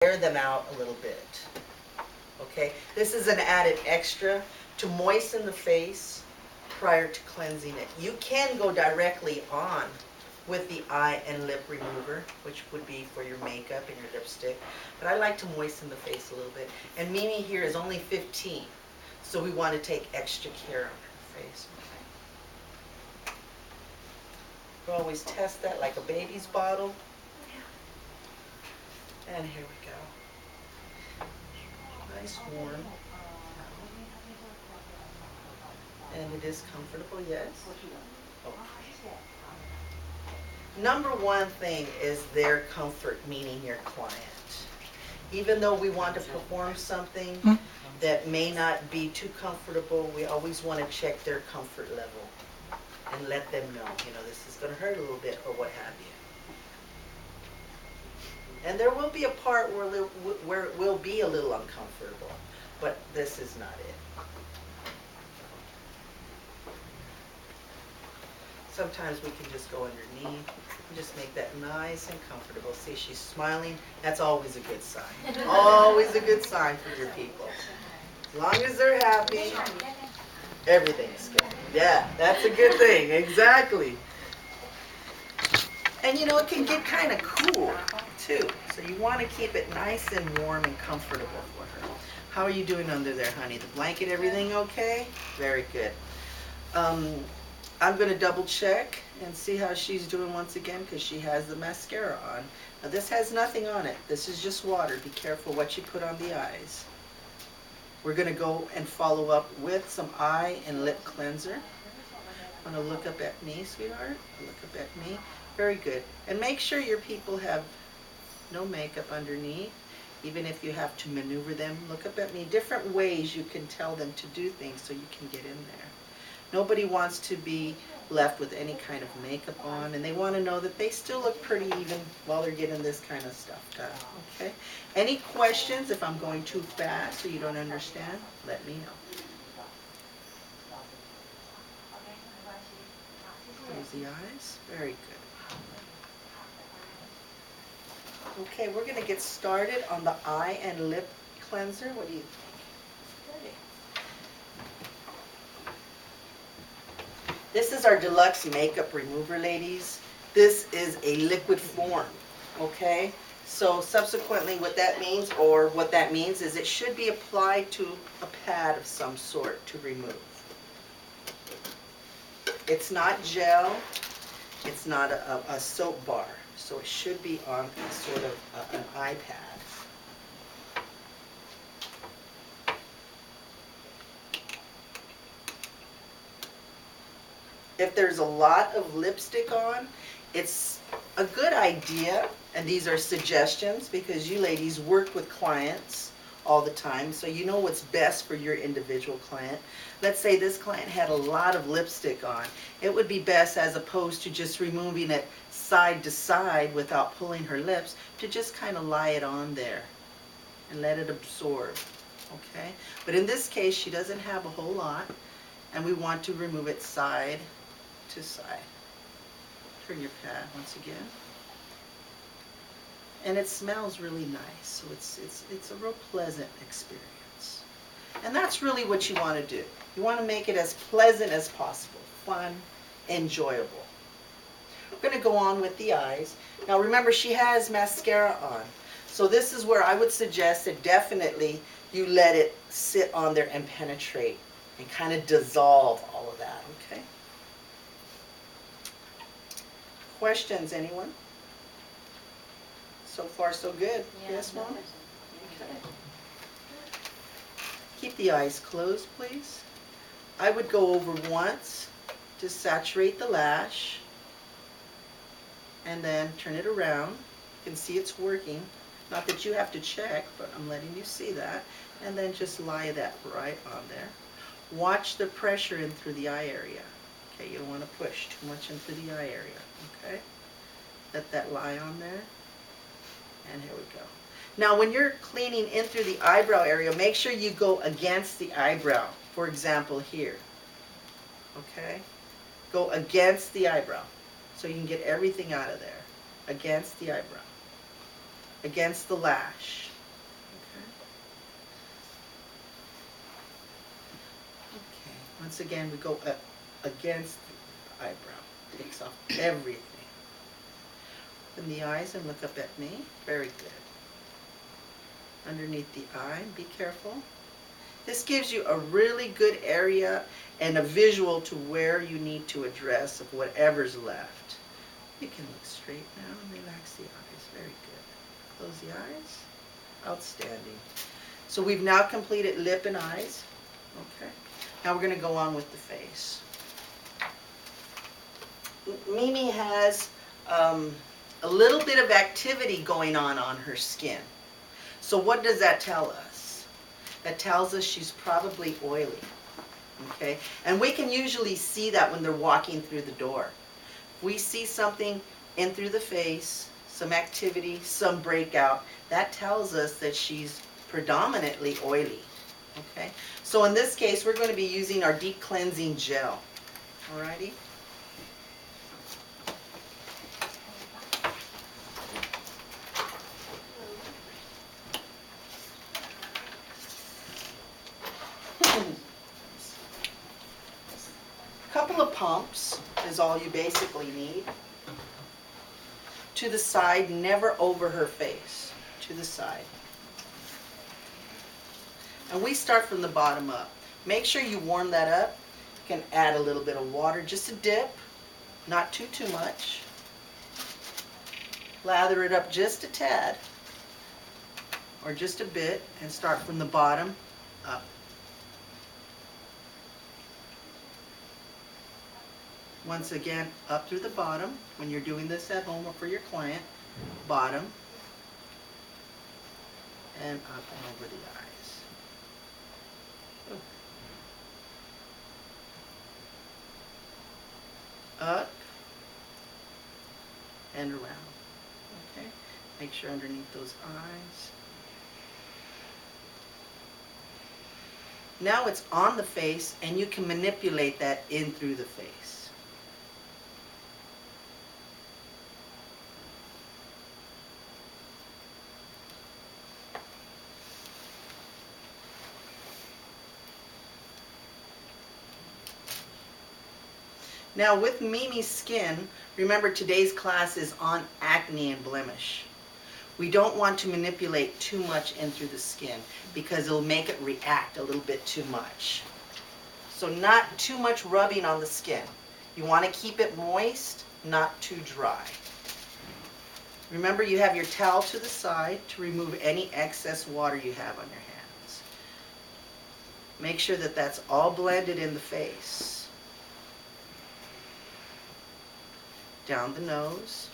air them out a little bit. Okay, this is an added extra to moisten the face prior to cleansing it. You can go directly on with the eye and lip remover, which would be for your makeup and your lipstick, but I like to moisten the face a little bit. And Mimi here is only 15, so we want to take extra care on her face. We always test that like a baby's bottle. And here we go. Nice warm. And it is comfortable, yes? Okay. Number one thing is their comfort, meaning your client. Even though we want to perform something that may not be too comfortable, we always want to check their comfort level and let them know, this is going to hurt a little bit or what have you. And there will be a part where it will be a little uncomfortable, but this is not it. Sometimes we can just go underneath and just make that nice and comfortable. See, she's smiling. That's always a good sign. Always a good sign for your people. As long as they're happy, everything's good. Yeah, that's a good thing. Exactly. And it can get kind of cool too. So you want to keep it nice and warm and comfortable for her. How are you doing under there, honey? The blanket, everything okay? Very good. I'm going to double check and see how she's doing once again because she has the mascara on. Now this has nothing on it. This is just water. Be careful what you put on the eyes. We're going to go and follow up with some eye and lip cleanser. Want to look up at me, sweetheart? Look up at me. Very good. And make sure your people have no makeup underneath. Even if you have to maneuver them, look up at me. Different ways you can tell them to do things so you can get in there. Nobody wants to be left with any kind of makeup on, and they want to know that they still look pretty even while they're getting this kind of stuff done, okay? Any questions if I'm going too fast or you don't understand, let me know. Close the eyes. Very good. Okay, we're going to get started on the eye and lip cleanser. What do you think? This is our deluxe makeup remover, ladies. This is a liquid form, okay? So subsequently what that means is it should be applied to a pad of some sort to remove. It's not gel, it's not a soap bar, so it should be on a sort of an iPad. If there's a lot of lipstick on, it's a good idea, and these are suggestions because you ladies work with clients all the time, so you know what's best for your individual client. Let's say this client had a lot of lipstick on. It would be best, as opposed to just removing it side to side without pulling her lips, to just kind of lie it on there and let it absorb, okay? But in this case, she doesn't have a whole lot, and we want to remove it side to side. Turn your pad once again. And it smells really nice, so it's a real pleasant experience. And that's really what you want to do. You want to make it as pleasant as possible, fun, enjoyable. We're going to go on with the eyes. Now remember, she has mascara on, so this is where I would suggest that definitely you let it sit on there and penetrate and kind of dissolve all of that, okay? Questions, anyone? So far, so good. Yeah, Yes, Mom? Okay. Keep the eyes closed, please. I would go over once to saturate the lash, and then turn it around. You can see it's working. Not that you have to check, but I'm letting you see that. And then just lie that right on there. Watch the pressure in through the eye area. Okay, you don't want to push too much into the eye area. Okay? Let that lie on there. And here we go. Now when you're cleaning in through the eyebrow area, make sure you go against the eyebrow. For example, here. Okay? Go against the eyebrow so you can get everything out of there. Against the eyebrow. Against the lash. Once again, we go against the eyebrow. Takes off everything. Open the eyes and look up at me. Very good. Underneath the eye, be careful. This gives you a really good area and a visual to where you need to address of whatever's left. You can look straight now and relax the eyes. Very good. Close the eyes. Outstanding. So we've now completed lip and eyes. Okay. Now we're going to go on with the face. Mimi has a little bit of activity going on her skin. So what does that tell us? That tells us she's probably oily. Okay? And we can usually see that when they're walking through the door. We see something in through the face, some activity, some breakout. That tells us that she's predominantly oily. Okay? So in this case, we're going to be using our deep cleansing gel. Alrighty? Couple of pumps is all you basically need. To the side, never over her face. To the side. And we start from the bottom up. Make sure you warm that up. You can add a little bit of water, just a dip, not too much. Lather it up just a tad, or just a bit, and start from the bottom up. Once again, up through the bottom, when you're doing this at home or for your client, bottom, and up and over the eyes. Up and around. Okay? Make sure underneath those eyes. Now it's on the face, and you can manipulate that in through the face. Now with Mimi's skin, remember today's class is on acne and blemish. We don't want to manipulate too much in through the skin because it'll make it react a little bit too much. So not too much rubbing on the skin. You want to keep it moist, not too dry. Remember, you have your towel to the side to remove any excess water you have on your hands. Make sure that that's all blended in the face. Down the nose,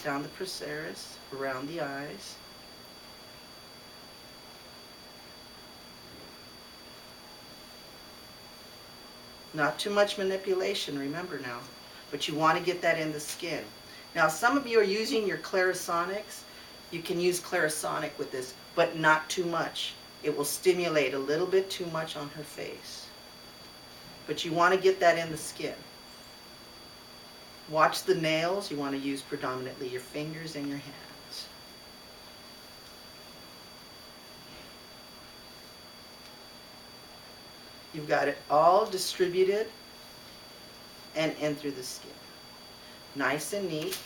down the procerus, around the eyes. Not too much manipulation, remember now, but you want to get that in the skin. Now some of you are using your Clarisonics. You can use Clarisonic with this, but not too much. It will stimulate a little bit too much on her face. But you want to get that in the skin. Watch the nails. You want to use predominantly your fingers and your hands. You've got it all distributed and in through the skin. Nice and neat.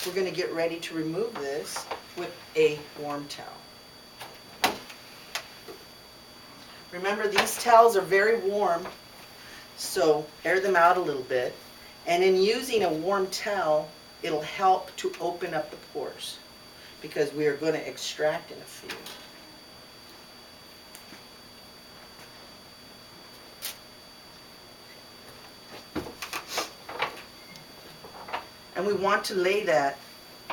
We're going to get ready to remove this with a warm towel. Remember, these towels are very warm, so air them out a little bit. And in using a warm towel, it'll help to open up the pores because we are going to extract in a few. And we want to lay that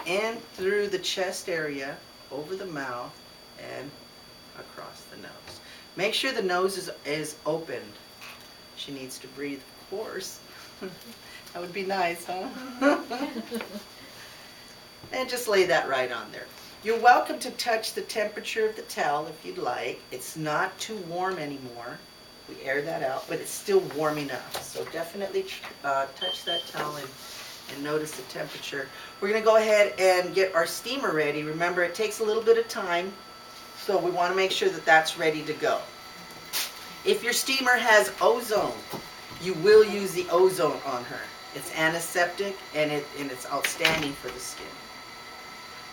in through the chest area, over the mouth, and across the nose. Make sure the nose is opened. She needs to breathe, of course. That would be nice, huh? And just lay that right on there. You're welcome to touch the temperature of the towel if you'd like. It's not too warm anymore. We air that out, but it's still warm enough. So definitely touch that towel and notice the temperature. We're going to go ahead and get our steamer ready. Remember, it takes a little bit of time, so we want to make sure that that's ready to go. If your steamer has ozone, you will use the ozone on her. It's antiseptic and it's outstanding for the skin.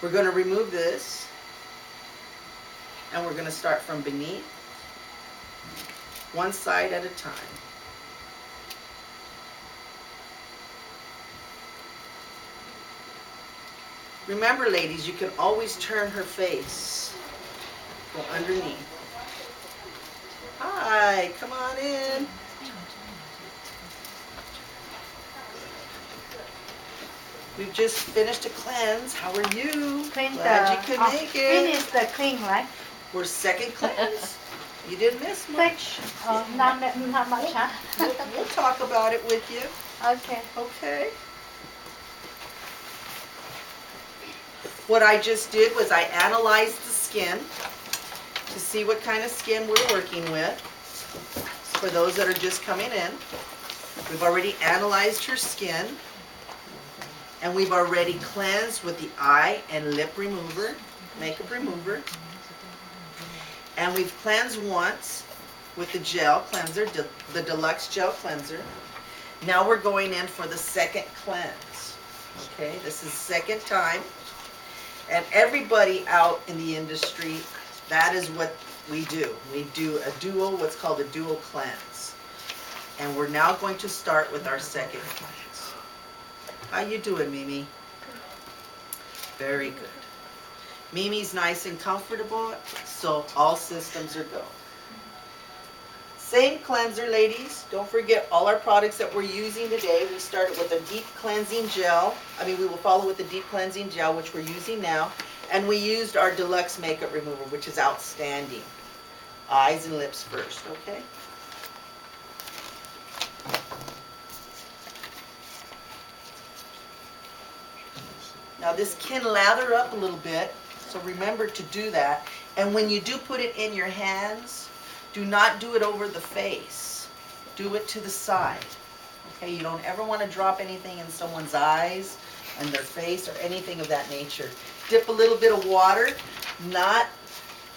We're going to remove this and we're going to start from beneath, one side at a time. Remember, ladies, you can always turn her face. Go underneath. Hi, come on in. We've just finished a cleanse. How are you? Glad you could make it. Finish the clean, right? We're second cleanse. You didn't miss much. Not much, huh? We'll talk about it with you. Okay. Okay. What I just did was I analyzed the skin to see what kind of skin we're working with. For those that are just coming in, we've already analyzed her skin, and we've already cleansed with the eye and lip remover, makeup remover, and we've cleansed once with the gel cleanser, the Deluxe Gel Cleanser. Now we're going in for the second cleanse. Okay, this is second time. And everybody out in the industry, that is what we do. We do a dual, what's called a dual cleanse. And we're now going to start with our second cleanse. How you doing, Mimi? Very good. Mimi's nice and comfortable, so all systems are go. Same cleanser, ladies. Don't forget all our products that we're using today. We started with a deep cleansing gel. We will follow with the deep cleansing gel, which we're using now. And we used our Deluxe Makeup Remover, which is outstanding. Eyes and lips first, okay? Now this can lather up a little bit, so remember to do that. And when you do put it in your hands, do not do it over the face. Do it to the side. Okay, you don't ever want to drop anything in someone's eyes and their face or anything of that nature. Dip a little bit of water, not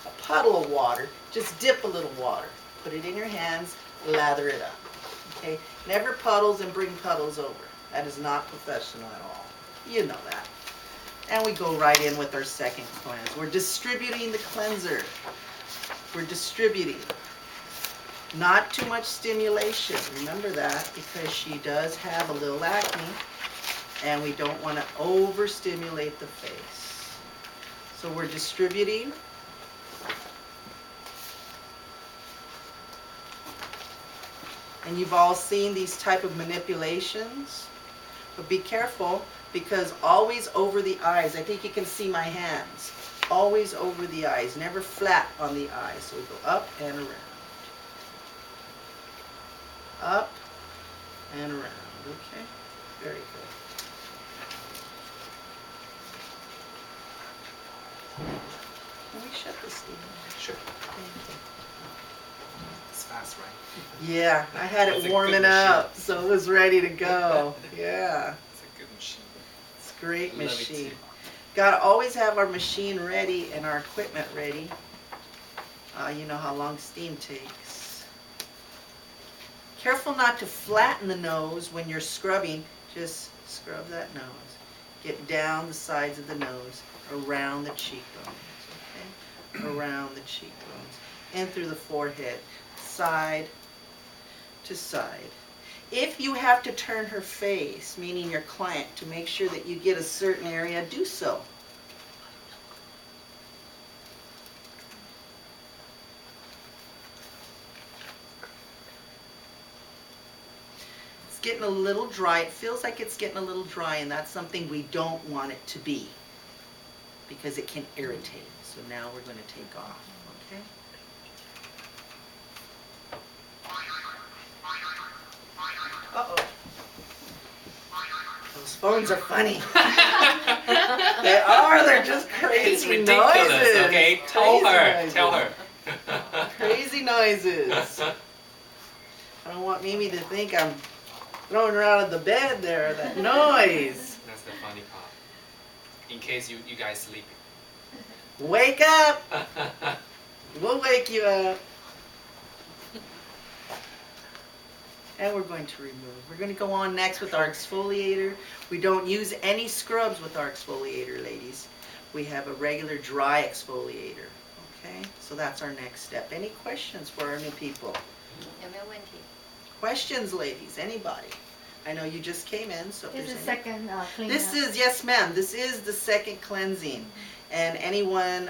a puddle of water, just dip a little water. Put it in your hands, lather it up. Okay, never puddles and bring puddles over. That is not professional at all. You know that. And we go right in with our second cleanse. We're distributing the cleanser. We're distributing. Not too much stimulation. Remember that, because she does have a little acne and we don't want to overstimulate the face. So we're distributing. And you've all seen these type of manipulations. But be careful, because always over the eyes. I think you can see my hands. Always over the eyes, never flat on the eyes. So we go up and around. Up and around, okay? Very good. Can we shut this thing? Sure. Thank you. It's fast, right? Yeah, I had It's it a warming good up, so it was ready to go. Yeah, It's a good machine. it's a great Love it machine. too. Gotta always have our machine ready and our equipment ready. You know how long steam takes. Careful not to flatten the nose when you're scrubbing. Just scrub that nose. Get down the sides of the nose, around the cheekbones, okay? Around the cheekbones. And through the forehead, side to side. If you have to turn her face, meaning your client, to make sure that you get a certain area, do so. It's getting a little dry. It feels like it's getting a little dry, and that's something we don't want it to be, because it can irritate. So now we're going to take off, okay? Uh-oh. Those phones are funny. They are. They're just crazy It's ridiculous, noises. okay? Tell Crazy her. noises. Tell her. Crazy noises. I don't want Mimi to think I'm throwing her out of the bed there. That noise. That's the funny part. In case you guys sleep. Wake up. We'll wake you up. And we're going to remove. We're going to go on next with our exfoliator. We don't use any scrubs with our exfoliator, ladies. We have a regular dry exfoliator. Okay, so that's our next step. Any questions for our new people? 有没有问题？ Questions, ladies? Anybody? I know you just came in, so if This there's is any- second clean. This is, yes ma'am, this is the second cleansing. And anyone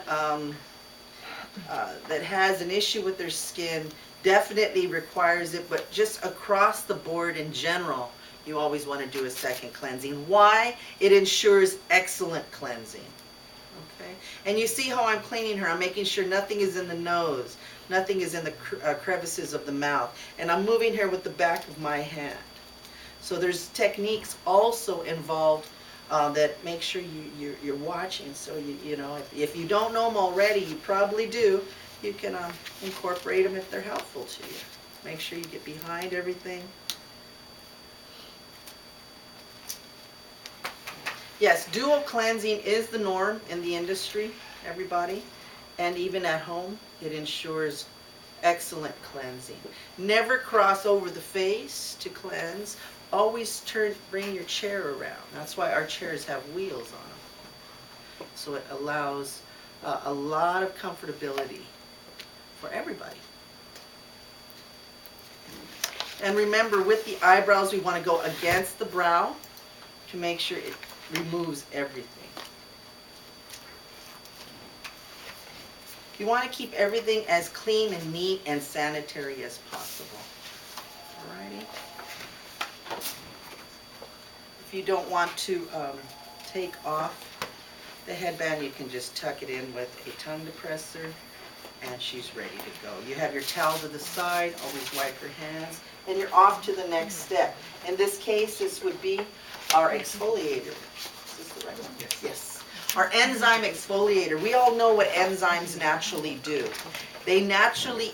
that has an issue with their skin definitely requires it, but just across the board in general, you always want to do a second cleansing. Why? It ensures excellent cleansing. Okay? And you see how I'm cleaning her. I'm making sure nothing is in the nose, nothing is in the crevices of the mouth. And I'm moving her with the back of my hand. So there's techniques also involved that make sure you're watching. So you know, if you don't know them already, you probably do. You can incorporate them if they're helpful to you. Make sure you get behind everything. Yes, dual cleansing is the norm in the industry, everybody, and even at home, it ensures excellent cleansing. Never cross over the face to cleanse. Always bring your chair around. That's why our chairs have wheels on them. So it allows a lot of comfortability for everybody. And remember, with the eyebrows, we want to go against the brow to make sure it removes everything. You want to keep everything as clean and neat and sanitary as possible. Alrighty. If you don't want to take off the headband, you can just tuck it in with a tongue depressor, and she's ready to go. You have your towel to the side, always wipe your hands, and you're off to the next step. In this case, this would be our exfoliator. Is this the right one? Yes. Yes. Our enzyme exfoliator. We all know what enzymes naturally do. They naturally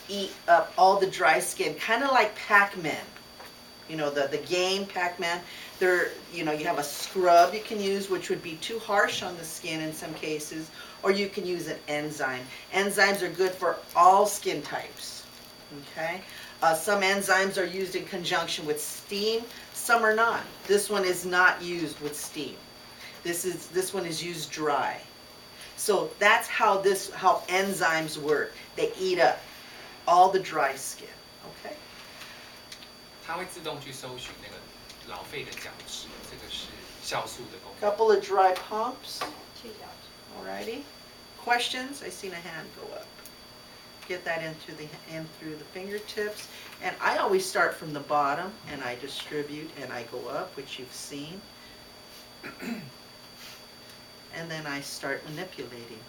eat up all the dry skin, kind of like Pac-Man. You know, the game Pac-Man. You have a scrub you can use, which would be too harsh on the skin in some cases, or you can use an enzyme. Enzymes are good for all skin types. Okay? Some enzymes are used in conjunction with steam, some are not. This one is not used with steam. This one is used dry. So that's how enzymes work. They eat up all the dry skin. Okay? 它会自动去搜寻那个老废的角质，这个是酵素的功能。 Couple of dry pumps. 去角质。 Alrighty. Questions? I seen a hand go up. Get that in through the fingertips. And I always start from the bottom and I distribute and I go up, which you've seen. And then I start manipulating.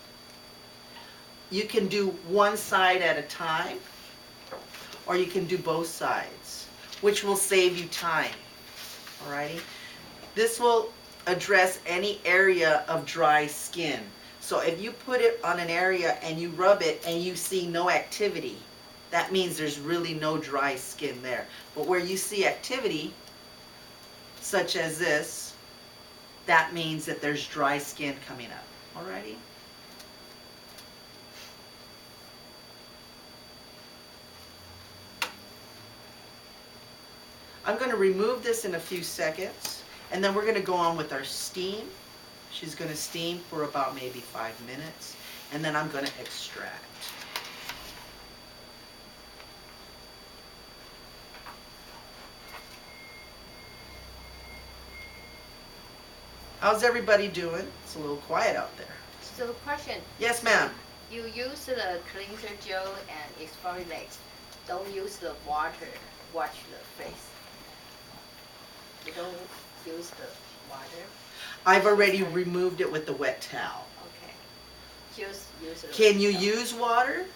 You can do one side at a time, or you can do both sides, which will save you time. Alrighty? This will address any area of dry skin. So if you put it on an area and you rub it and you see no activity, that means there's really no dry skin there. But where you see activity, such as this, that means that there's dry skin coming up. Alrighty? I'm going to remove this in a few seconds, and then we're going to go on with our steam. She's going to steam for about maybe 5 minutes, and then I'm going to extract. How's everybody doing? It's a little quiet out there. So question. Yes, ma'am. You use the cleanser gel and exfoliate. Don't use the water. Wash the face. You don't use the water. I've already removed it with the wet towel. Okay. Just use the. Can you gel. use water?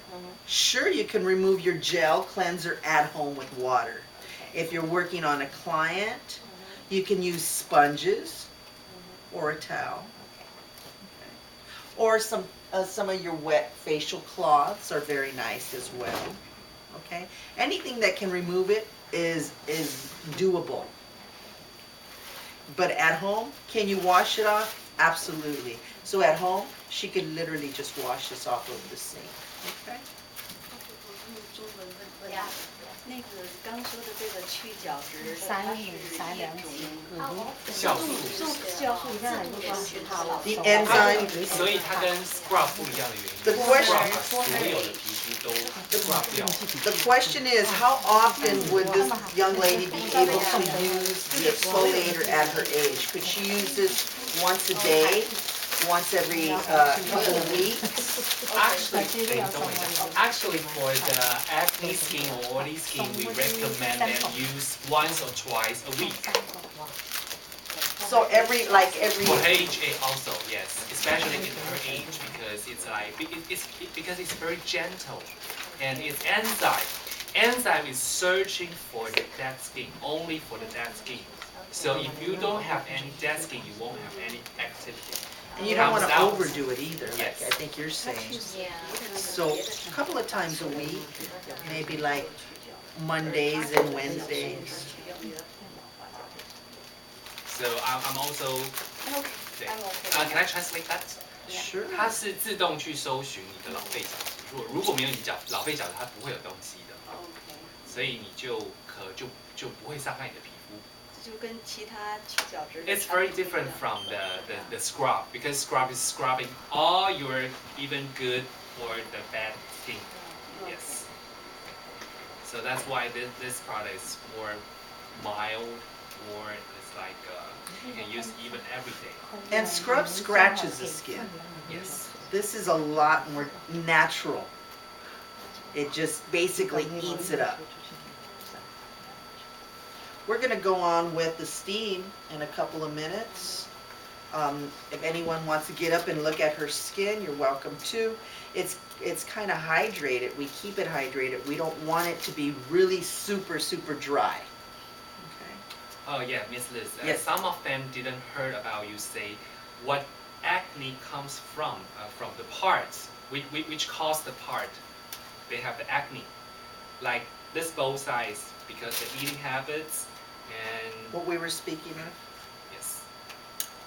Sure, you can remove your gel cleanser at home with water. Okay. If you're working on a client, you can use sponges or a towel. Okay. Or some of your wet facial cloths are very nice as well. Okay? Anything that can remove it is doable. But at home, can you wash it off? Absolutely. So at home, she could literally just wash this off over the sink. Okay? 中文问呀那个刚说的这个去角质，三它是米三两一种酵素，酵素自然去它了。 The enzyme. 所以它跟 scrub 不一样的原因 The question- scrub 把所有的皮肤都 scrub 掉。 The question is, how often would this young lady be able to use the exfoliator at her age? Could she use this once a day, once every couple of weeks? Actually, for the acne skin or oily skin, we recommend them use once or twice a week. So every For her age also, yes, especially in her age because it's like because it's very gentle, and it's enzyme. Enzyme is searching for the dead skin, only for the dead skin. So if you don't have any dead skin, you won't have any activity. And you don't want to Comes out. overdo it either, like Yes. I think you're saying. Yeah. So a couple of times a week, maybe like Mondays and Wednesdays. So I'm also. I'm okay. 对 I'm okay. Can I translate that? Sure. 它是自动去搜寻你的老废角质，如果没有你老废角质，它不会有东西的， OK，所以你就不会伤害你的皮肤。这就跟其他去角质的 It's 产 very 品不一 different 样 from the scrub because scrub is scrubbing all your even good or the bad skin. Yes. So that's why this product is more mild, or it's like you can use even every day. And scrub scratches the skin. Yes. This is a lot more natural. It just basically eats it up. We're going to go on with the steam in a couple of minutes. If anyone wants to get up and look at her skin, you're welcome to. It's kind of hydrated. We keep it hydrated. We don't want it to be really super dry. Okay. Oh yeah, Miss Liz. Yes. Some of them didn't heard about you say what acne comes from the parts, which cause the part. They have the acne, like this both sides because the eating habits and What we were speaking of. yes.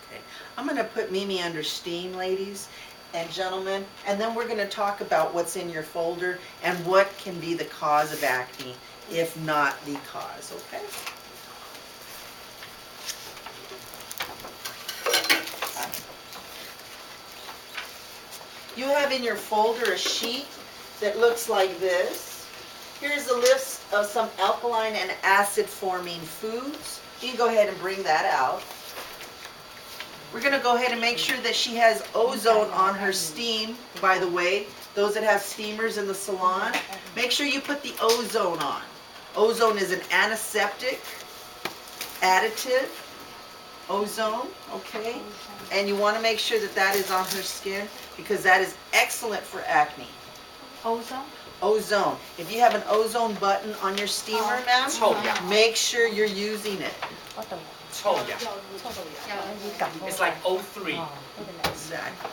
Okay. I'm going to put Mimi under steam, ladies and gentlemen, and then we're going to talk about what's in your folder and what can be the cause of acne, if not the cause, okay? You have in your folder a sheet that looks like this. Here's a list of some alkaline and acid forming foods. You can go ahead and bring that out. We're going to go ahead and make sure that she has ozone on her steam, by the way. Those that have steamers in the salon, make sure you put the ozone on. Ozone is an antiseptic additive. Ozone, okay? And you want to make sure that that is on her skin because that is excellent for acne. Ozone? Ozone. If you have an ozone button on your steamer, ma'am, 臭氧 make sure you're using it. 我懂了。臭氧 It's like O3 Exactly.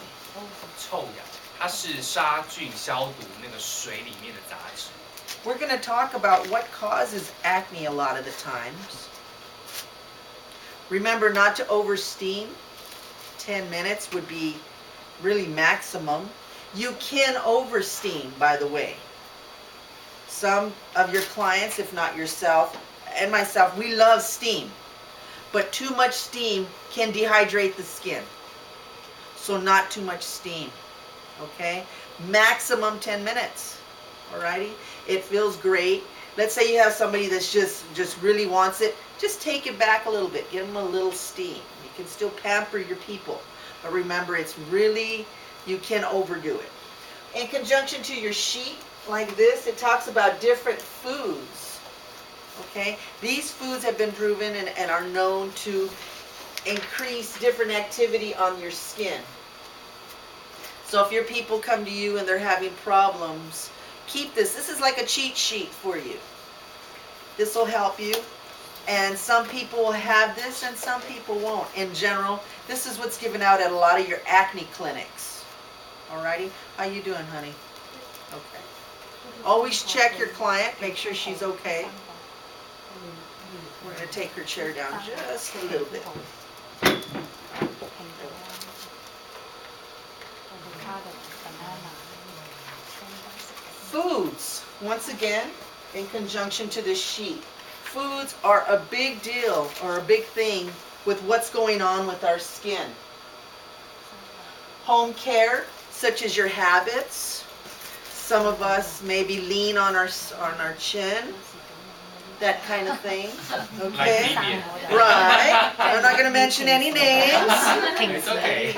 臭氧，它是杀菌消毒那个水里面的杂质。 We're going to talk about what causes acne a lot of the times. Remember not to over steam. 10 minutes would be really maximum. You can over steam, by the way. Some of your clients, if not yourself and myself, we love steam. But too much steam can dehydrate the skin. So not too much steam. Okay? Maximum 10 minutes. Alrighty? It feels great. Let's say you have somebody that's just really wants it. Just take it back a little bit. Give them a little steam. You can still pamper your people. But remember, it's really, you can overdo it. In conjunction to your sheet, like this, it talks about different foods. Okay? These foods have been proven and are known to increase different activity on your skin. So if your people come to you and they're having problems, keep this. This is like a cheat sheet for you. This will help you. And some people will have this and some people won't. In general, this is what's given out at a lot of your acne clinics. Alrighty? How you doing, honey? Okay. Always check your client. Make sure she's okay. We're going to take her chair down just a little bit. Foods, once again, in conjunction to this sheet. Foods are a big deal or a big thing with what's going on with our skin. Home care, such as your habits. Some of us maybe lean on our chin, that kind of thing. Okay? Like Vivian. Right. I'm not going to mention any names. It's okay.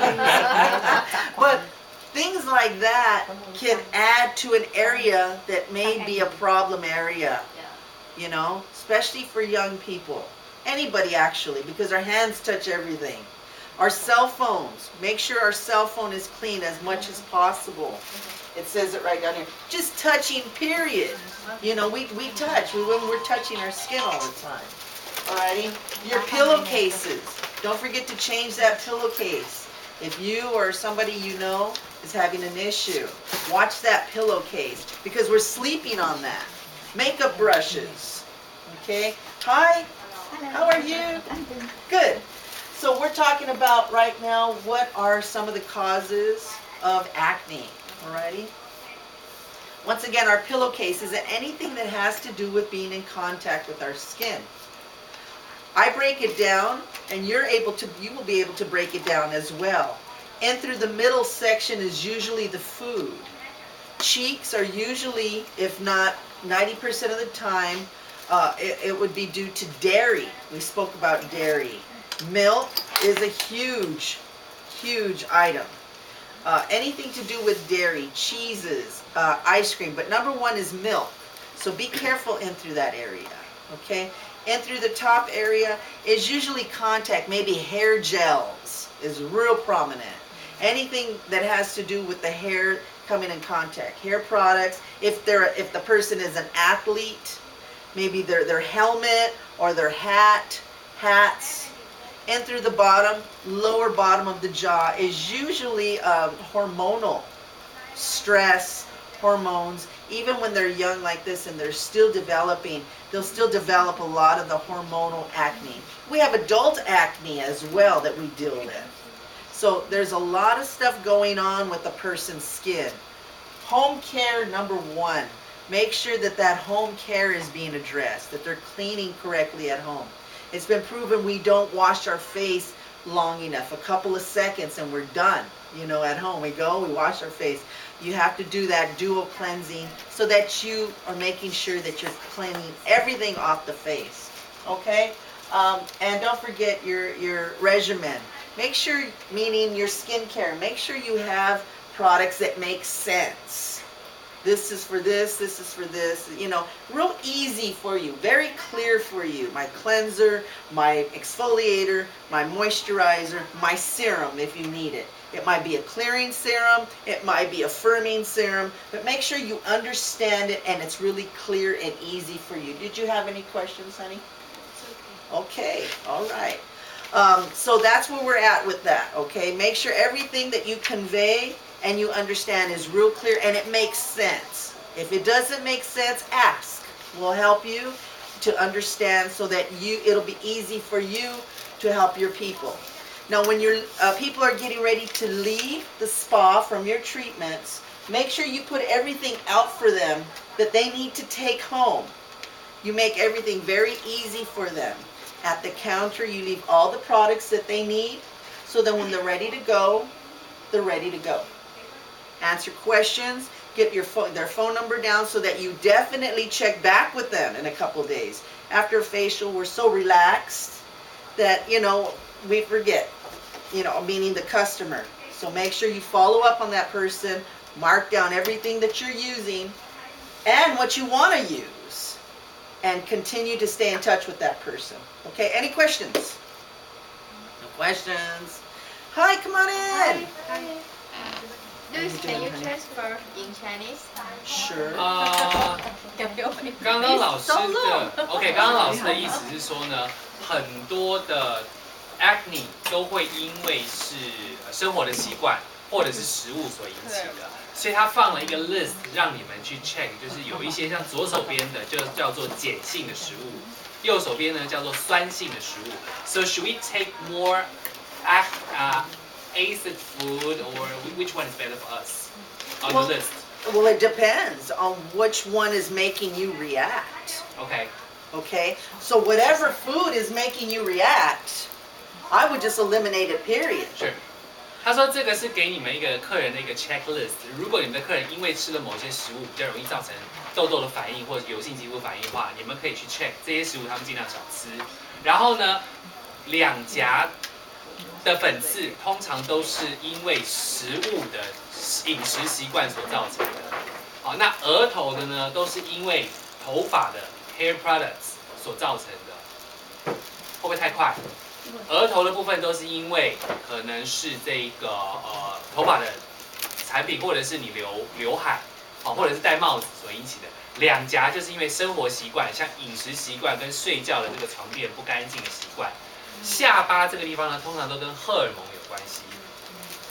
But things like that can add to an area that may be a problem area, you know, especially for young people. Anybody actually, because our hands touch everything. Our cell phones, make sure our cell phone is clean as much as possible. It says it right down here. Just touching, period. You know, we touch when we're touching our skin all the time. Alrighty? Your pillowcases. Don't forget to change that pillowcase. If you or somebody you know is having an issue, watch that pillowcase because we're sleeping on that. Makeup brushes. Okay? Hi, how are you? Good. So we're talking about right now what are some of the causes of acne. Alrighty? Once again, our pillowcases and anything that has to do with being in contact with our skin. I break it down, and you will be able to break it down as well. And through the middle section is usually the food. Cheeks are usually, if not 90% of the time, it would be due to dairy. We spoke about dairy. Milk is a huge, huge item. Anything to do with dairy, cheeses, ice cream, but number one is milk. So be careful in through that area, okay? In through the top area is usually contact, maybe hair gels is real prominent. Anything that has to do with the hair coming in contact, hair products. If the person is an athlete, maybe their helmet or their hats. And through the bottom, lower bottom of the jaw is usually hormonal stress, hormones. Even when they're young like this and they're still developing, they'll still develop a lot of the hormonal acne. We have adult acne as well that we deal with. So there's a lot of stuff going on with a person's skin. Home care, number one. Make sure that that home care is being addressed, that they're cleaning correctly at home. It's been proven we don't wash our face long enough. A couple of seconds and we're done. You know, at home we go, we wash our face. You have to do that dual cleansing so that you are making sure that you're cleaning everything off the face. Okay? And don't forget your regimen. Make sure, meaning your skincare, make sure you have products that make sense. This is for this is for this, you know, real easy for you, very clear for you. My cleanser, my exfoliator, my moisturizer, my serum if you need it. It might be a clearing serum, it might be a firming serum, but make sure you understand it and it's really clear and easy for you. Did you have any questions, honey? Okay, all right. So that's where we're at with that, okay? Make sure everything that you convey and you understand is real clear and it makes sense. If it doesn't make sense, ask. We'll help you to understand so that it'll be easy for you to help your people. Now when your people are getting ready to leave the spa from your treatments, make sure you put everything out for them that they need to take home. You make everything very easy for them. At the counter, you leave all the products that they need so that when they're ready to go, they're ready to go. Answer questions, get their phone number down so that you definitely check back with them in a couple days. After a facial, we're so relaxed that, you know, we forget, you know, meaning the customer. So make sure you follow up on that person, mark down everything that you're using and what you want to use, and continue to stay in touch with that person. Okay, any questions? No questions? Hi, come on in. Hi. Luis, can you transfer in Chinese? Sure. 刚刚老师的 OK， 刚刚老师的意思是说呢，很多的 acne 都会因为是生活的习惯或者是食物所引起的，所以他放了一个 list 让你们去 check， 就是有一些像左手边的就叫做碱性的食物，右手边呢叫做酸性的食物。So should we take more acid food or which one is better for us on the list? Well, it depends on which one is making you react. OK， Okay? So whatever food is making you react, I would just eliminate it, period. 是。他说这个是给你们一个客人的一个 checklist。如果你们的客人因为吃了某些食物比较容易造成痘痘的反应或者油性肌肤反应的话，你们可以去 check 这些食物他们尽量少吃。然后呢，两颊的粉刺通常都是因为食物的饮食习惯所造成的。好，那额头的呢，都是因为头发的 hair products 所造成的。会不会太快？额头的部分都是因为可能是这个头发的产品，或者是你刘海，或者是戴帽子所引起的。两颊就是因为生活习惯，像饮食习惯跟睡觉的这个床垫不干净的习惯。下巴这个地方呢，通常都跟荷尔蒙有关系。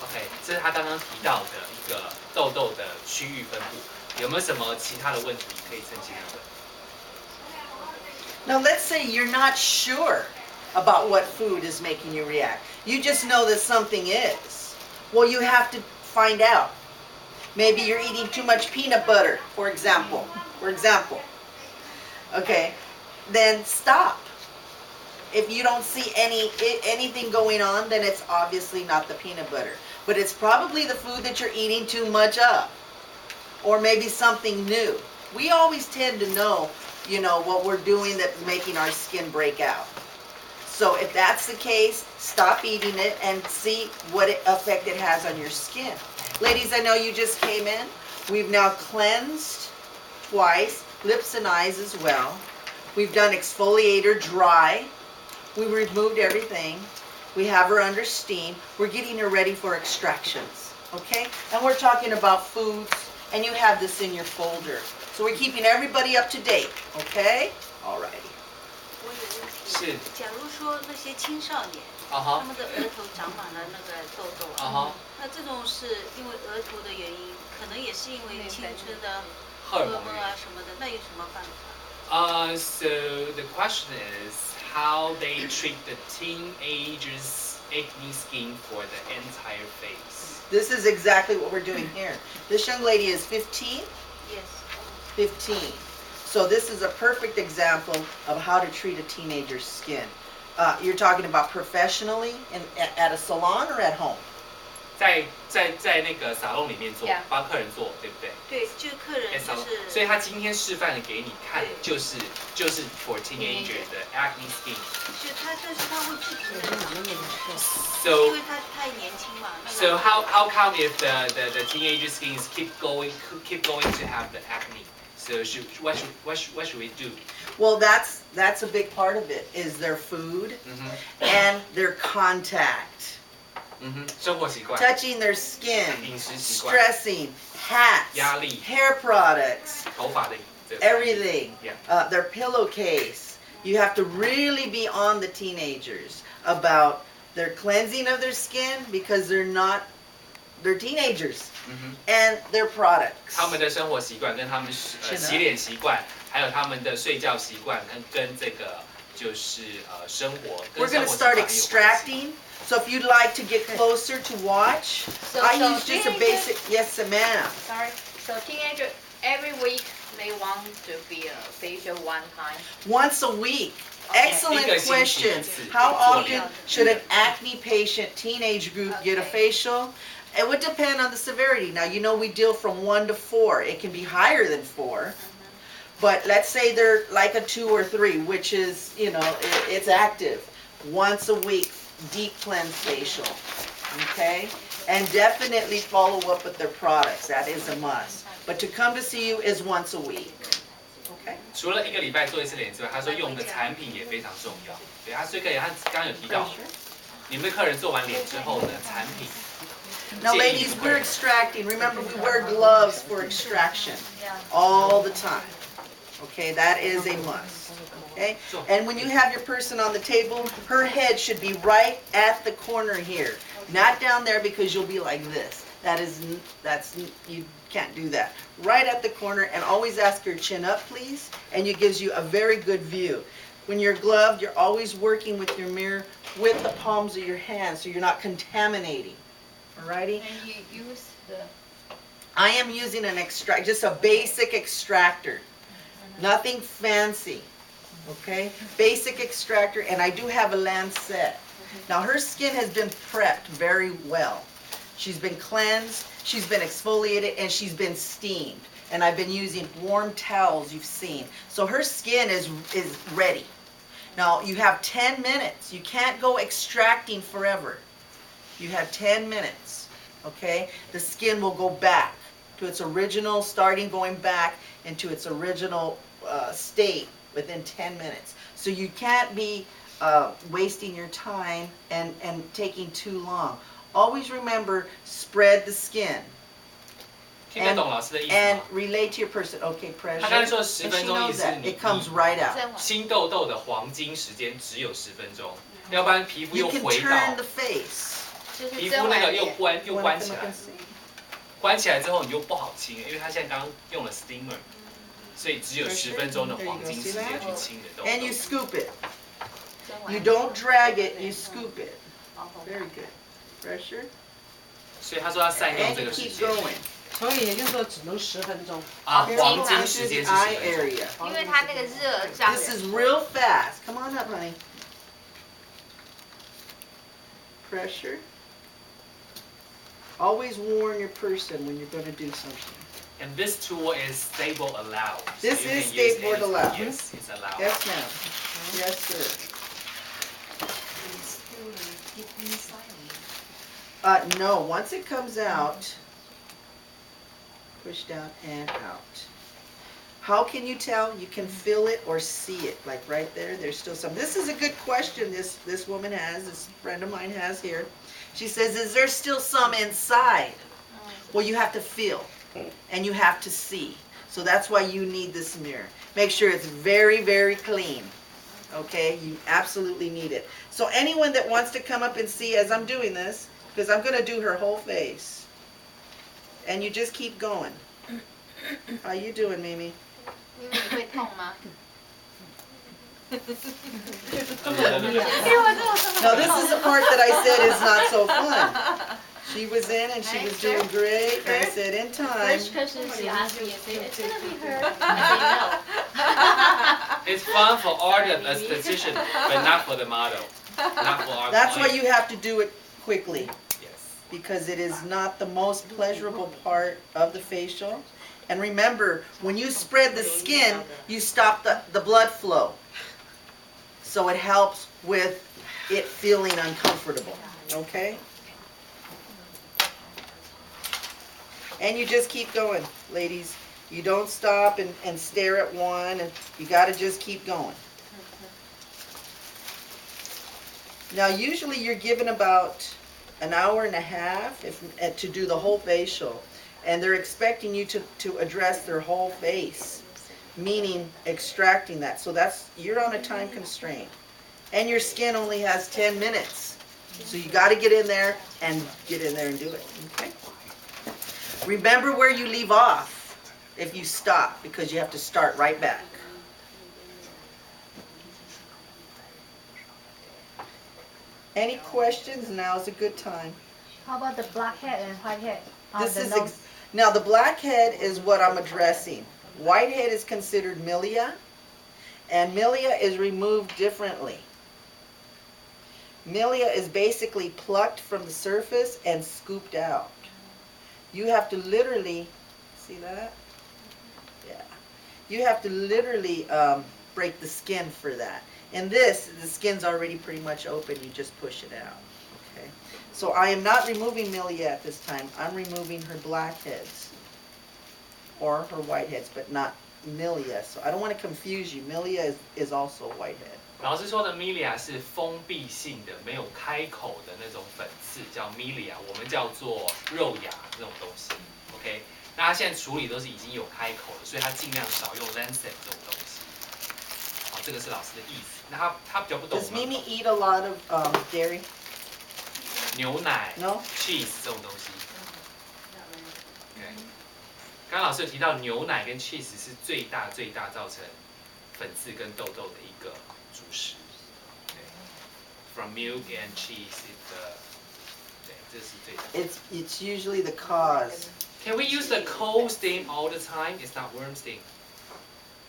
OK， 这是他刚刚提到的一个痘痘的区域分布。有没有什么其他的问题可以趁机问？ Now let's say you're not sure about what food is making you react. You just know that something is. Well, you have to find out. Maybe you're eating too much peanut butter, for example. Okay, then stop. If you don't see anything going on, then it's obviously not the peanut butter. But it's probably the food that you're eating too much of. Or maybe something new. We always tend to know, what we're doing that's making our skin break out. So if that's the case, stop eating it and see what effect it has on your skin. Ladies, I know you just came in. We've now cleansed twice, lips and eyes as well. We've done exfoliator dry. We removed everything. We have her under steam. We're getting her ready for extractions, okay? And we're talking about foods, and you have this in your folder. So we're keeping everybody up to date, okay? Alrighty. 我有问题。是。假如说那些青少年，哈他们的额头长满了那个痘痘那这种是因为额头的原因，可能也是因为青春的荷尔蒙什么的，那有什么办法？ So the question is how they treat the teenagers' acne skin for the entire face. This is exactly what we're doing here. This young lady is 15. Yes. 15. So this is a perfect example of how to treat a teenager's skin. You're talking about professionally at a salon or at home? 在那个沙龙里面做， Yeah. 帮客人做，对不对？对，就客人就 salon 是。所以他今天示范的给你看，就是 for teenager 的 acne skin。但是他会不停的长，因 So 为他太年轻嘛。so how come if the teenager skins keep going to have the acne? So what should we do? Well, that's a big part of it, is their food and their contact. 生活习惯 Touching their skin, 饮食习惯 stressing, hats, 压力 hair products, 头发的这个 everything, Yeah. their pillowcase. You have to really be on the teenagers about their cleansing of their skin because they're teenagers and their products. 他们的生活习惯跟他们洗脸习惯，还有他们的睡觉习惯，跟这个就是生活。 We're going to start extracting. So if you'd like to get closer to watch, I use just a basic, yes ma'am. Sorry. So teenager every week they want to be a facial one time. Once a week. Excellent 一个星期 question. 一次 How 做 often 脸 should an acne patient teenage group get a facial? It would depend on the severity. Now, we deal from 1 to 4. It can be higher than 4. But let's say they're like a 2 or 3, which is, it's active. Once a week, deep cleanse facial. Okay? And definitely follow up with their products. That is a must. But to come to see you is once a week. Okay? 除了一个礼拜做一次脸之外，他说用的产品也非常重要。对，他刚刚有提到，你们的客人做完脸之后呢，产品。 Now, ladies, we're extracting. Remember, we wear gloves for extraction all the time. Okay, that is a must. Okay, and when you have your person on the table, her head should be right at the corner here, not down there because you'll be like this. You can't do that. Right at the corner, and always ask her chin up, please, and it gives you a very good view. When you're gloved, you're always working with your mirror with the palms of your hands, so you're not contaminating. Alrighty? And you use the I am using an extract, just a basic extractor. Nothing fancy. Okay? Basic extractor, and I do have a lancet. Now her skin has been prepped very well. She's been cleansed, she's been exfoliated, and she's been steamed. And I've been using warm towels, you've seen. So her skin is ready. Now you have 10 minutes. You can't go extracting forever. You have 10 minutes, okay? The skin will go back to its original, starting going back into its original state within 10 minutes. So you can't be wasting your time and taking too long. Always remember, spread the skin. 听得懂老师的意思 And 吗？ relate to your person. Okay, pressure. 他刚才说 And 10 she 分钟 knows 意思 that. 你 It comes right out. 新痘痘的黄金时间只有10分钟，要不然皮肤 You 又 can 回 turn 到 the face. 就是皮肤那个又关 You wanna 关 come 起 up 来 and，see? 关起来之后你就不好清了，因为它现在刚刚用了 steamer，所以只有10分钟的黄金时间去清的痘 And you 痘。 scoop it. You don't drag it, you scoop it. Very good. Pressure. 所以他说要善用 And 这 you 个时 keep 间 going. 所以也就是说只能10分钟。啊，黄金 Into 时间 the 是 eye 10分钟。 area. 因为它那个热胀 This is real fast. Come on up, honey. Pressure. Always warn your person when you're going to do something. And this tool is stable allowed. So This you is can use stable anything. allowed. Yes, it's allowed. Yes, ma'am. Yes, sir. No, once it comes out, push down and out. How can you tell? You can feel it or see it, like right there. There's still some. This is a good question this woman has, this friend of mine has here. She says, is there still some inside? Well, you have to feel and you have to see. So that's why you need this mirror. Make sure it's very, very clean. Okay, you absolutely need it. So anyone that wants to come up and see as I'm doing this, because I'm going to do her whole face. And you just keep going. How you doing, Mimi? 因为你会痛吗？ Now this is the part that I said is not so fun. She was in and she was doing great. And I said, in time. First question she asked me, it's gonna be her. I It's fun for art esthetician, but not for the model. Not for our That's why client. you have to do it quickly. Yes. Because it is not the most pleasurable part of the facial. And remember, when you spread the skin, you stop the blood flow. So it helps with it feeling uncomfortable, okay? And you just keep going, ladies. You don't stop and stare at one, and you gotta just keep going. Now usually you're given about an hour and a half to do the whole facial. And they're expecting you to address their whole face, meaning extracting that. So you're on a time constraint. And your skin only has 10 minutes. So you got to get in there and do it, okay? Remember where you leave off if you stop, because you have to start right back. Any questions? Now's a good time. How about the blackhead and whitehead on This the is nose? now the blackhead is what I'm addressing. Whitehead is considered milia, and milia is removed differently. Milia is basically plucked from the surface and scooped out. You have to literally, see that? Yeah. You have to literally break the skin for that. In this, the skin's already pretty much open. You just push it out. Okay. So I am not removing milia at this time. I'm removing her blackheads or her whiteheads, but not milia. So I don't want to confuse you. Milia is also whitehead. 老师说的 milia 是封闭性的、没有开口的那种粉刺，叫 milia， 我们叫做肉芽这种东西。OK， 那他现在处理都是已经有开口的，所以他尽量少用 lancet 这种东西。好，这个是老师的意思。那他比较不懂 Does Mimi eat a lot of dairy? 牛奶、 No? cheese 这种东西。OK， 刚刚老师有提到牛奶跟 cheese 是最大造成粉刺跟痘痘的一个主食。From milk and cheese, 对，这是最大。It's usually the cause Can we use the cold steam all the time? It's not warm steam.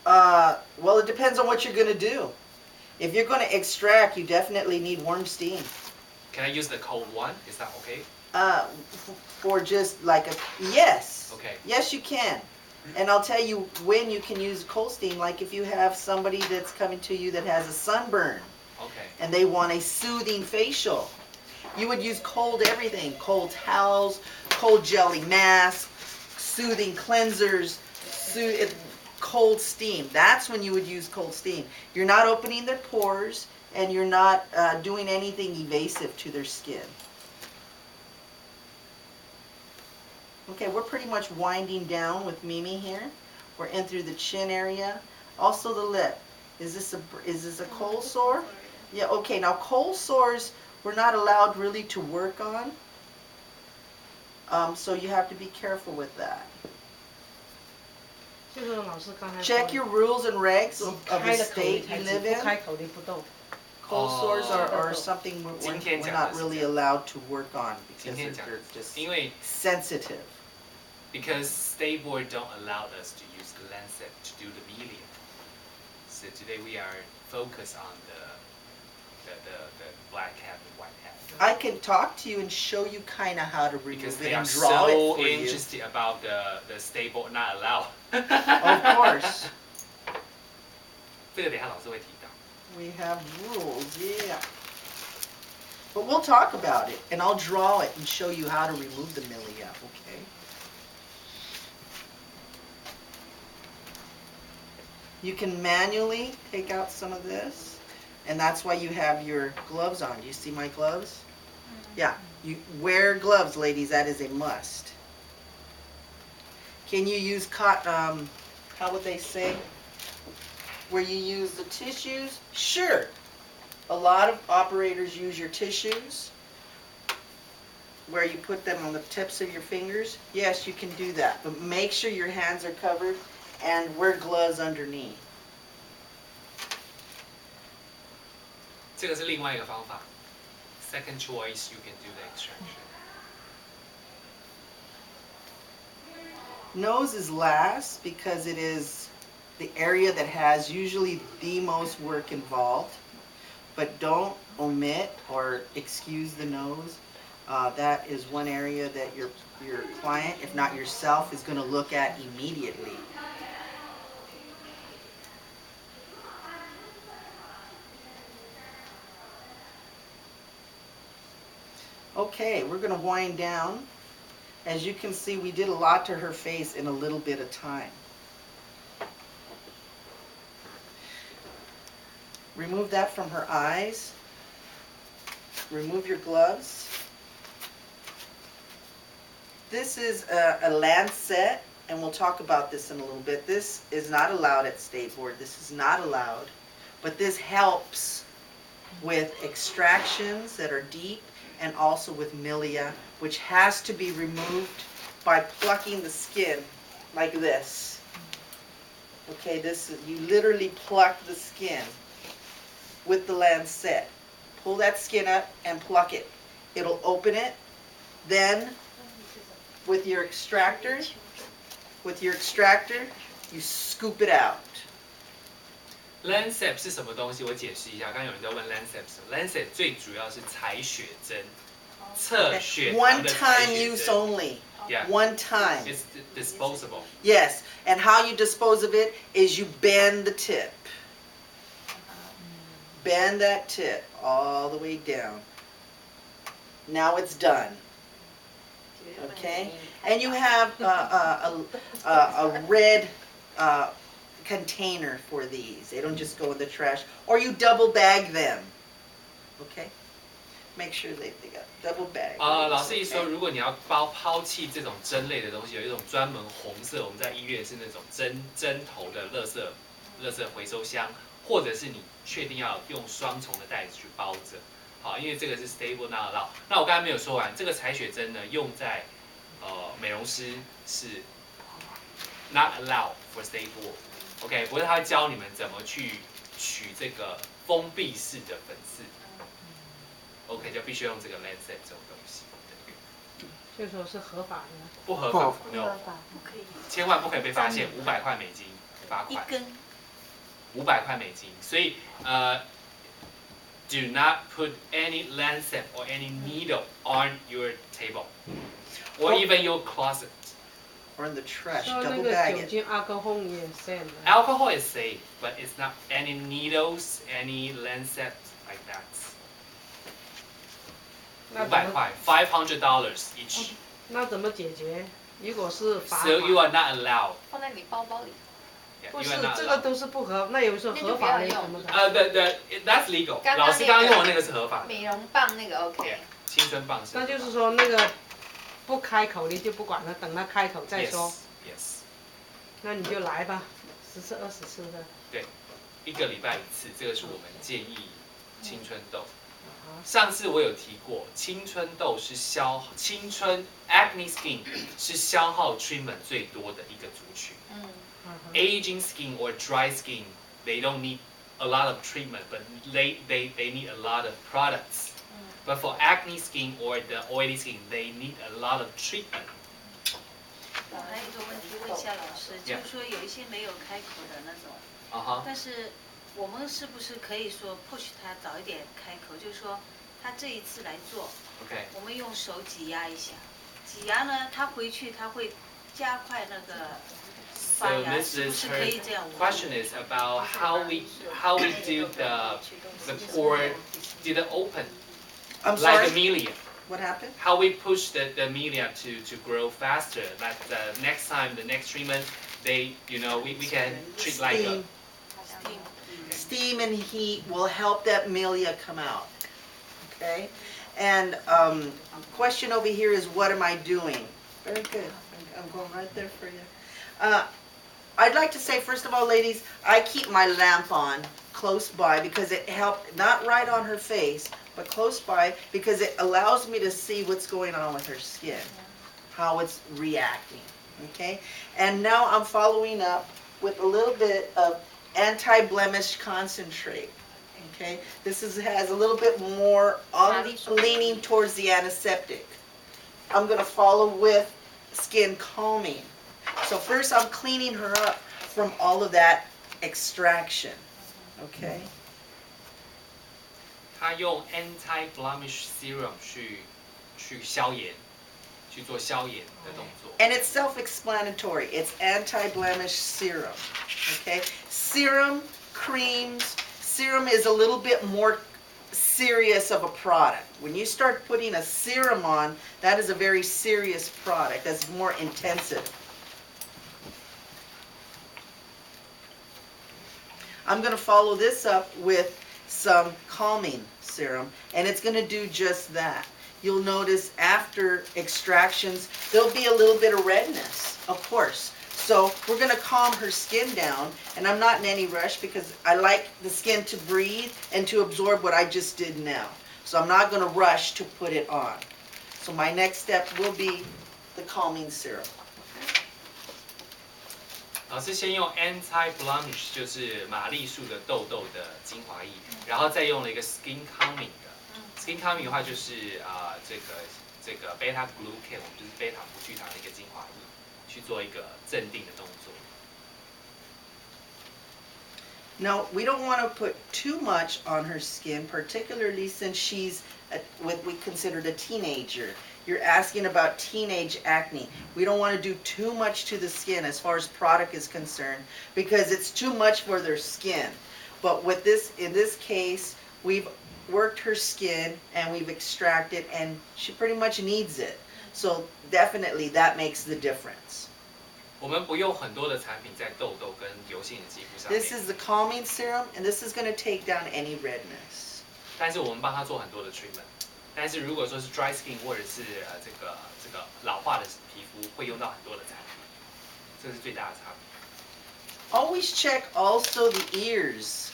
Well, it depends on what you're gonna do. If you're gonna extract, you definitely need warm steam. Can I use the cold one? Is that okay? For just like yes. Okay. Yes, you can. And I'll tell you when you can use cold steam, like if you have somebody that's coming to you that has a sunburn. Okay. And they want a soothing facial. You would use cold everything, cold towels, cold jelly masks, soothing cleansers, cold steam. That's when you would use cold steam. You're not opening their pores and you're not doing anything evasive to their skin. Okay, we're pretty much winding down with Mimi here. We're in through the chin area. Also the lip. Is this a cold sore? Yeah, okay, now cold sores we're not allowed really to work on. So you have to be careful with that. Check your rules and regs of the state you live in. Cold sores are something we're not really allowed to work on because they're just sensitive. Because State Board don't allow us to use the lancet to do the milling. So today we are focused on the black hat and white hat. I can talk to you and show you kind of how to remove because it they are and draw it so for you. interested about the State Board not allowed. Of course. 这个等一下老师会提到。 We have rules, yeah. But we'll talk about it, and I'll draw it and show you how to remove the milia, okay? You can manually take out some of this, and that's why you have your gloves on. Do you see my gloves? Yeah, you wear gloves, ladies, that is a must. Can you use cotton, how would they say? Where you use the tissues? Sure. A lot of operators use your tissues where you put them on the tips of your fingers. Yes, you can do that, but make sure your hands are covered and wear gloves underneath. 这个是另外一个方法。Second choice, you can do the extraction. Nose is last because it is the area that has usually the most work involved, but don't omit or excuse the nose. That is one area that your client, if not yourself, is going to look at immediately. Okay, we're going to wind down. As you can see, we did a lot to her face in a little bit of time. Remove that from her eyes. Remove your gloves. This is a lancet, and we'll talk about this in a little bit. This is not allowed at State Board. This is not allowed. But this helps with extractions that are deep and also with milia, which has to be removed by plucking the skin like this. Okay, this is, you literally pluck the skin with the lancet. Pull that skin up and pluck it. It'll open it. Then with your extractor, you scoop it out. Lancet 是什么东西？我解释一下。刚刚有人在问 Lancet 什么 ？Lancet 最主要是采血针，测血糖的采 One time 血 use 针。 only. Yeah. One time. It's disposable. Yes, and how you dispose of it is you bend the tip. Bend that tip all the way down. Now it's done. Okay? And you have a red container for these. They don't just go in the trash. Or you double bag them. Okay? Make sure they got double bag. 老师一说，如果你要抛弃这种针类的东西，有一种专门红色，我们在医院是那种针头的垃圾回收箱，或者是你确定要用双重的袋子去包着。好，因为这个是 stable not allowed。那我刚才没有说完，这个采血针呢，用在美容师是 not allowed for stable。OK， 不是他会教你们怎么去取这个封闭式的粉刺。OK， 就必须用这个 lancet 这种东西。就说是合法的。不合法不，no，合法。不可以千万不可以被发现，500块美金罚款一根。 ，500块美金。所以do not put any lancet or any needle on your table, or even your closet. Or in the trash, 说那 double 个 bag 酒 it. 精alcohol 也 same 的。 Alcohol is safe, but it's not any needles, any lancet like that. 那怎500么块，$500 each. 那怎么解决？如果是罚 So you 款， are not allowed. 放在你包包里。 Yeah, 不 you 是 are not 这个 allowed. 都是不合，那有时候合法的怎么的？ that's legal. 刚刚老师刚刚用的那个是合法的。美容棒那个 OK。 Yeah, 青春棒是。那就是说那个不开口你就不管了，等他开口再说。 Yes. 那你就来吧，10次20次的。对，1个礼拜1次，这个是我们建议青春痘。上次我有提过，青春痘是青春 acne skin 是消耗 treatment 最多的一个族群。Aging skin or dry skin, they don't need a lot of treatment, but they need a lot of products. But for acne skin or the oily skin, they need a lot of treatment. 我还有一个问题问一下老师，就是说有一些没有开口的那种，但是我们是不是可以说 push 他早一点开口？就是说他这一次来做， Okay. 我们用手挤压一下，挤压呢，他回去他会加快那个 So 发芽， this 是不 is 是 her 可以这样？ question is about how we do the pore, did it open I'm like sorry, Amelia? what happened? How we push the Amelia to grow faster? That the next time, the next treatment, we can treat like a Steam. Steam and heat will help that milia come out, okay? And question over here is, what am I doing? Very good. I'm going right there for you. I'd like to say, first of all, ladies, I keep my lamp on close by because it helped, not right on her face, but close by because it allows me to see what's going on with her skin, how it's reacting, okay? And now I'm following up with a little bit of anti-blemish concentrate, okay? This has a little bit more leaning towards the antiseptic. I'm gonna follow with skin calming. So first I'm cleaning her up from all of that extraction, okay? 他用 anti-blemish serum 去消炎，去做消炎的动作。 And it's self-explanatory. It's anti-blemish serum, okay? Serum, creams, serum is a little bit more serious of a product. When you start putting a serum on, that is a very serious product. That's more intensive. I'm going to follow this up with some calming serum, and it's going to do just that. You'll notice after extractions, there'll be a little bit of redness, of course. So we're going to calm her skin down, and I'm not in any rush because I like the skin to breathe and to absorb what I just did now. So I'm not going to rush to put it on. So my next step will be the calming serum. 老师先用 anti-blemish， 就是玛丽素的痘痘的精华液，然后再用了一个 skin calming 的。skin calming 的话就是这个 beta glucan， 我们就是贝塔不聚糖的一个精华液，去做一个镇定的动作。Now, we don't want to put too much on her skin, particularly since she's what we considered a teenager. You're asking about teenage acne. We don't want to do too much to the skin as far as product is concerned because it's too much for their skin. But with this, in this case, we've worked her skin and we've extracted and she pretty much needs it. So definitely that makes the difference. 我们不用很多的产品在痘痘跟油性的肌肤上面。 This is the calming serum and this is going to take down any redness. 但是我们帮他做很多的 treatment。但是如果说是 dry skin 或者是这个老化的皮肤，会用到很多的产品，这是最大的差别。 Always check also the ears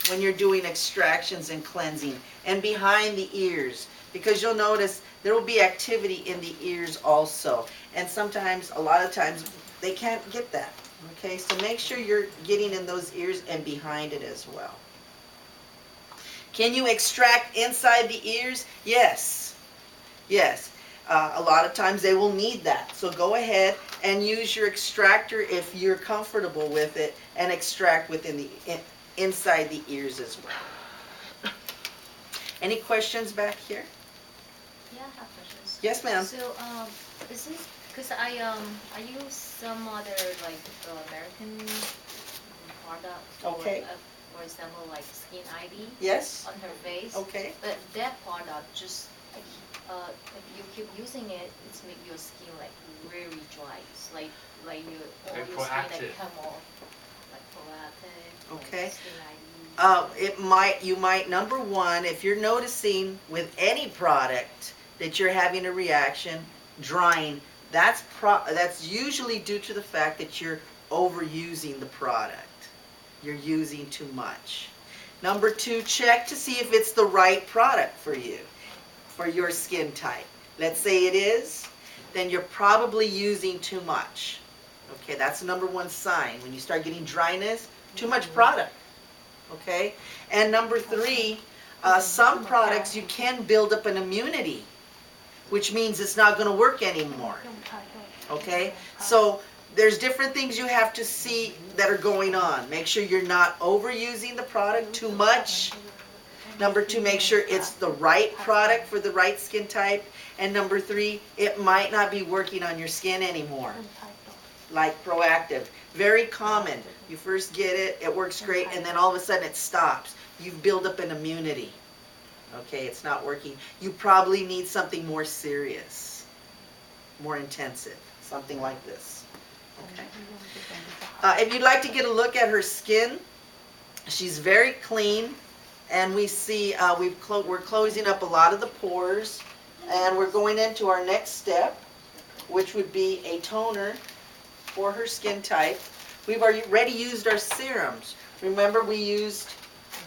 when you're doing extractions and cleansing and behind the ears because you'll notice there will be activity in the ears also and sometimes, a lot of times, they can't get that. Okay, so make sure you're getting in those ears and behind it as well. Can you extract inside the ears? Yes. Yes. A lot of times they will need that. So go ahead and use your extractor if you're comfortable with it, and extract within the inside the ears as well. Any questions back here? Yeah, I have questions. Yes, ma'am. So, is this, because I use some other like American products. Okay. For example, like Skin ID. Yes? On her face. Okay. But that product just if you keep using it, it's make your skin like very dry. It's like your all Very your skin proactive. like come off, like proactive. Okay. Like Skin ID. You might, number one, if you're noticing with any product that you're having a reaction, drying, that's usually due to the fact that you're overusing the product. You're using too much. Number two, check to see if it's the right product for you, for your skin type. Let's say it is, then you're probably using too much. Okay, that's the number one sign. When you start getting dryness, too much product. Okay, and number three, some products you can build up an immunity, which means it's not going to work anymore. Okay, so there's different things you have to see that are going on. Make sure you're not overusing the product too much. Number two, make sure it's the right product for the right skin type. And number three, it might not be working on your skin anymore. Like Proactive. Very common. You first get it, it works great, and then all of a sudden it stops. You've built up an immunity. Okay, it's not working. You probably need something more serious, more intensive, something like this. Okay. If you'd like to get a look at her skin, she's very clean, and we see we're closing up a lot of the pores, and we're going into our next step, which would be a toner for her skin type. We've already used our serums. Remember, we used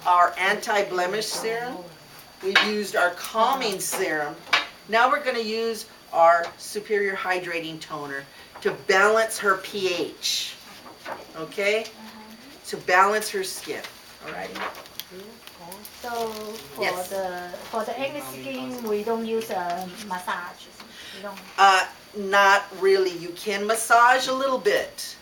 our anti-blemish serum. We've used our calming serum. Now we're going to use our superior hydrating toner to balance her pH. Okay? To balance her skin. Alright. So Yes. for the acne skin, we don't use a massage. We don't. Not really. You can massage a little bit.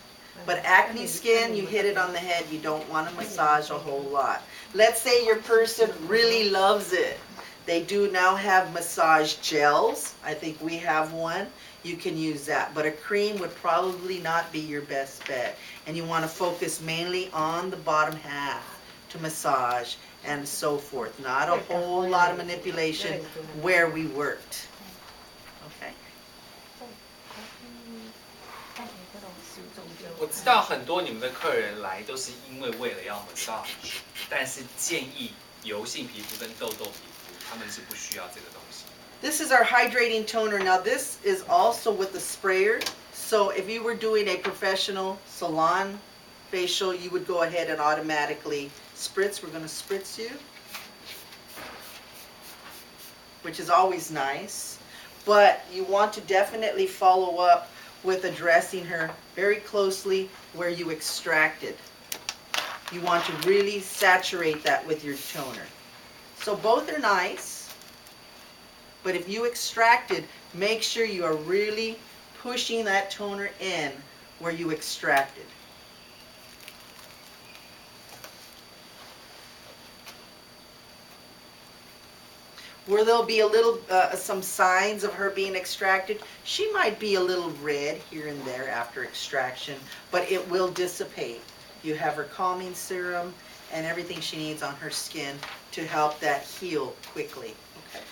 But acne skin, you hit it on the head. You don't want to massage a whole lot. Let's say your person really loves it. They do now have massage gels. I think we have one. You can use that. But a cream would probably not be your best bet. And you want to focus mainly on the bottom half to massage and so forth. Not a whole lot of manipulation where we worked. Okay? 我知道很多你们的客人来都是因为为了要 massage， 但是建议油性皮肤跟痘痘皮肤，他们是不需要这个东西。 This is our hydrating toner. Now this is also with the sprayer. So if you were doing a professional salon facial, you would go ahead and automatically spritz. We're going to spritz you, which is always nice. But you want to definitely follow up with addressing her very closely where you extracted. You want to really saturate that with your toner. So both are nice, but if you extracted, make sure you are really pushing that toner in where you extracted. Where there'll be a little, some signs of her being extracted, she might be a little red here and there after extraction, but it will dissipate. You have her calming serum and everything she needs on her skin to help that heal quickly. Okay.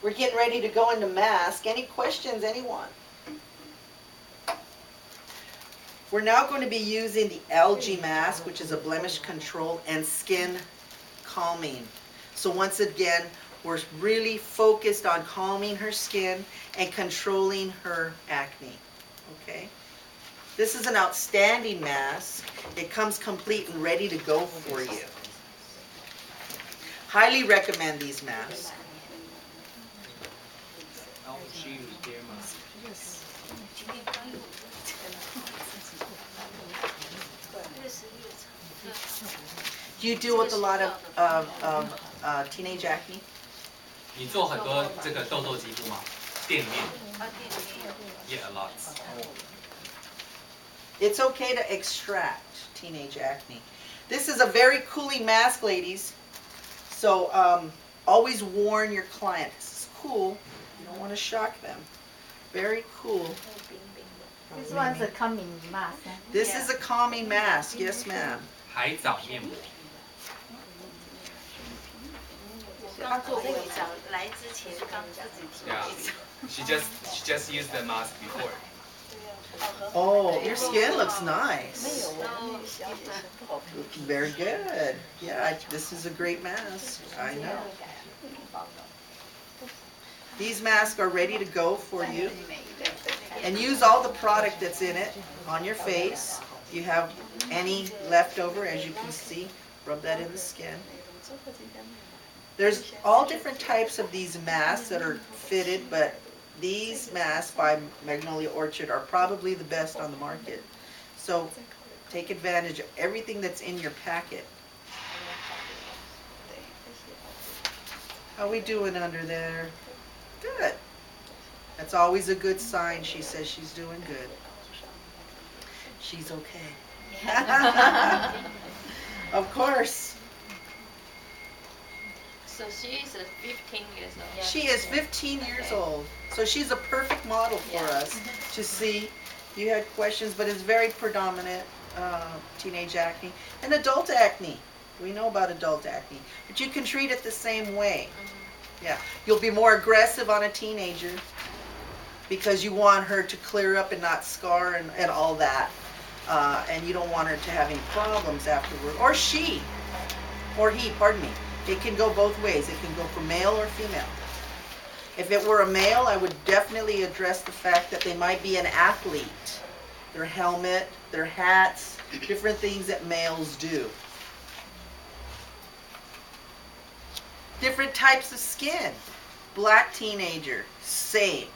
We're getting ready to go into mask. Any questions, anyone? We're now going to be using the algae mask, which is a blemish control and skin calming. So once again, we're really focused on calming her skin and controlling her acne. Okay? This is an outstanding mask. It comes complete and ready to go for you. Highly recommend these masks. Do you deal with a lot of teenage acne? 你做很多这个痘痘肌肤吗？店里面？Yeah, a lot. It's okay to extract teenage acne. This is a very cooling mask, ladies. So always warn your client. This is cool. You don't want to shock them. Very cool. This one's a calming mask. This is a calming mask. Yes, ma'am. 海藻面膜。刚做过一张，来之前刚自己做 Yeah. 一张。She just used the mask before. Oh, your skin looks nice. 哦， Very good. Yeah, this is a great mask. I know. These masks are ready to go for you. And use all the product that's in it on your face. If you have any left over, as you can see, rub that in the skin. There's all different types of these masks that are fitted, but these masks by Magnolia Orchard are probably the best on the market. So take advantage of everything that's in your packet. How we doing under there? Good. That's always a good sign. She says she's doing good. She's okay. Of course. So she is 15 years old. She is 15 years old. So she's a perfect model for us to see. You had questions, but it's very predominant, teenage acne. And adult acne. We know about adult acne. But you can treat it the same way. Yeah. You'll be more aggressive on a teenager because you want her to clear up and not scar and all that. And you don't want her to have any problems afterward. Or she. Or he, pardon me. It can go both ways. It can go for male or female. If it were a male, I would definitely address the fact that they might be an athlete. Their helmet, their hats, different things that males do. Different types of skin. Black teenager, same.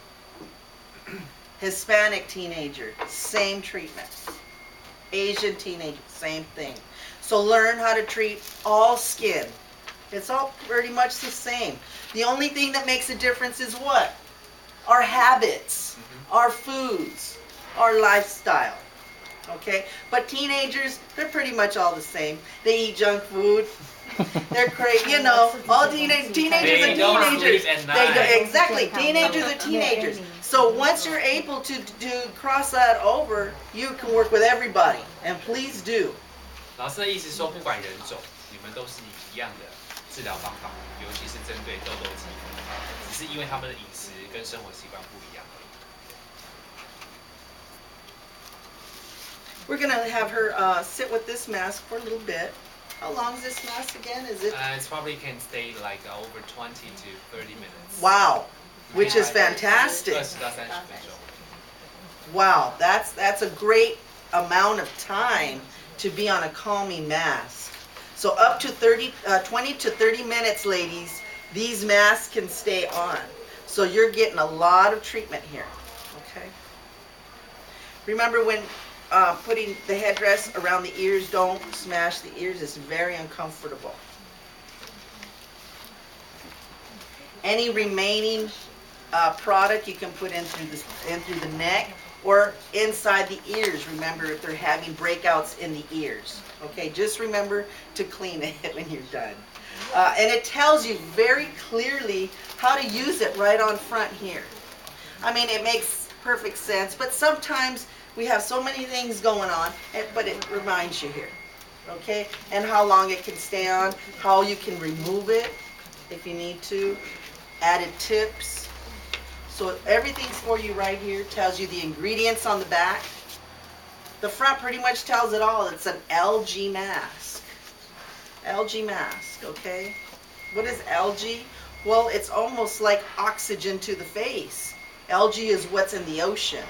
Hispanic teenager, same treatment. Asian teenager, same thing. So learn how to treat all skin. It's all pretty much the same. The only thing that makes a difference is what? Our habits, our foods, our lifestyle. Okay? But teenagers, they're pretty much all the same. They eat junk food. They're crazy, you know, all teenagers are teenagers. Exactly, teenagers are teenagers. So once you're able to cross that over, you can work with everybody. And please do. 老师的意思说，不管人种，你们都是一样的治疗方法，尤其是针对痘痘肌肤，只是因为他们的饮食跟生活习惯不一样。We're gonna have her sit with this mask for a little bit. How long is this mask again? Is it? It's probably can stay like over 20 to 30 minutes. Wow, which is fantastic. 20到30分钟。 Wow, that's a great amount of time to be on a calming mask. So up to 20 to 30 minutes, ladies, these masks can stay on. So you're getting a lot of treatment here, okay? Remember when putting the headdress around the ears, don't smash the ears, it's very uncomfortable. Any remaining product you can put in through the neck or inside the ears. Remember if they're having breakouts in the ears. Okay, just remember to clean it when you're done. And it tells you very clearly how to use it right on front here. I mean, it makes perfect sense, but sometimes we have so many things going on, but it reminds you here. Okay, and how long it can stay on, how you can remove it if you need to, added tips. So everything's for you right here, tells you the ingredients on the back. The front pretty much tells it all. It's an algae mask. Algae mask, okay? What is algae? Well, it's almost like oxygen to the face. Algae is what's in the ocean,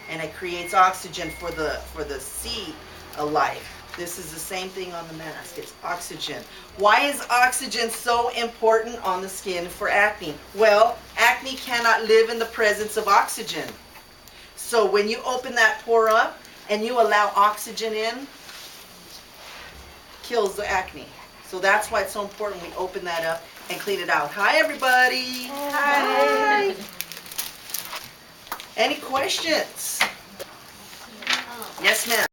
and it creates oxygen for the sea life. This is the same thing on the mask. It's oxygen. Why is oxygen so important on the skin for acne? Well, acne cannot live in the presence of oxygen. So when you open that pore up and you allow oxygen in, kills the acne. So that's why it's so important we open that up and clean it out. Hi, everybody. Hi. Any questions? Yes, ma'am.